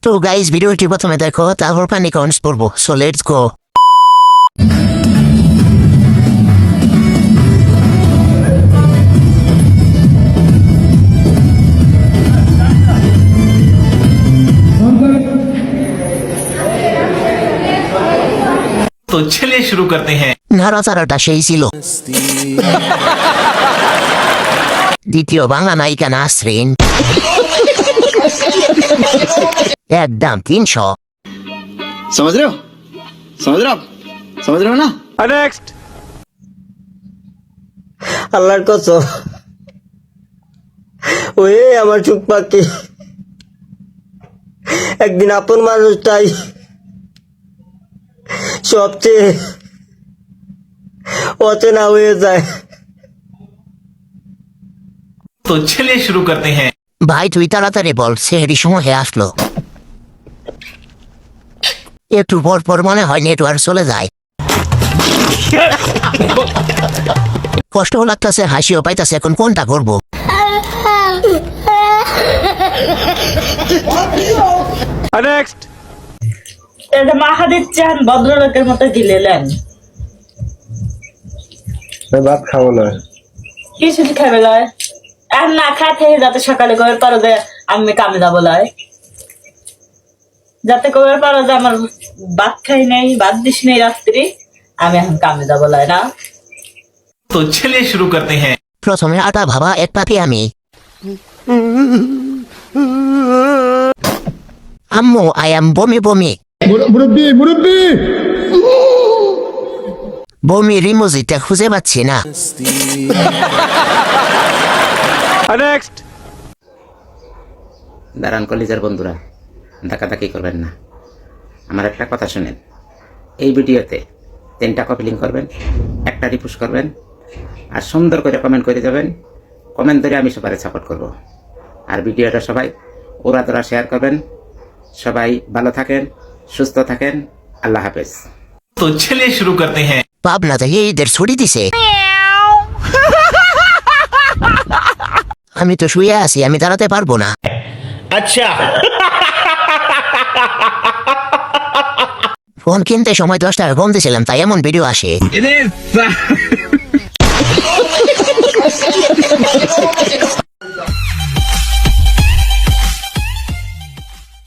তো গাইস ভিডিওটি প্রথমে দেখো, তারপর পানি কমেন্টস পড়বো। So let's go. तो चलिए शुरू करते हैं। নাড়াচাড়াটা সেই ছিল। দ্বিতীয় বাংলা নায়িকা নাসরিন, একদম 300। समझ रहे हो आप समझ रहे हो ना। नेक्स्ट। আল্লাহর কসম, ওই আমার চুপ পাখি একদিন আপন মানুষটাই সবচেয়ে অচেনা হয়ে যায়। तो चलिए शुरू करते हैं। ভাই তুই তাড়াতাড়ি বল, সেহেরি সময় আসলো। একটু পর পর মনে হয় নেটওয়ার্ক চলে যায়। কষ্টও লাগতেছে, হাসিও পাইতেছে, এখন কোনটা করবো? नेक्स्ट। এটা মাখা দিচ্ছেন ভদ্রলোকের মতো গিলেলেন। ভাত খাবো না। কিছু খাবে লয় আর না খাতে যাতে সকালে কবে পারো যে আমি কামে যাবো লয়, যাতে কবে পারো যে আমার ভাত খাই নাই, ভাত দিস নেই রাত্রি, আমি এখন কামে যাবো লয় না। तो चलिए शुरू करते हैं। প্রথমে আটা ভাবা এক পাখি আমি। আম্মু আই এম বমি বমি। বমি রিমোজিটা খুঁজে পাচ্ছি না। नेक्स्ट। দাঁড়ান কলিজার বন্ধুরা, ধাক্কাধাক্কি করবেন না। আমার একটা কথা শুনেন, এই ভিডিওতে 3টা কপি লিঙ্ক করবেন, একটা রিপোস্ট করবেন, আর সুন্দর করে কমেন্ট করে যাবেন। কমেন্ট ধরে আমি সবাই সাপোর্ট করব। আর ভিডিওটা সবাই ওরা তোরা শেয়ার করবেন। সবাই ভালো থাকেন, সুস্থ থাকেন, আল্লাহ হাফেজ। तो चलिए शुरू करते हैं। পাবনা থেকে ঈদের ছুটি দিছে। আমি তো শুয়ে আছি, আমি দাঁড়াতে পারবো না। अच्छा। ফোন কিনতে সময় 10 টাকা কম দিয়েছিলাম, তাই এমন ভিডিও আসে।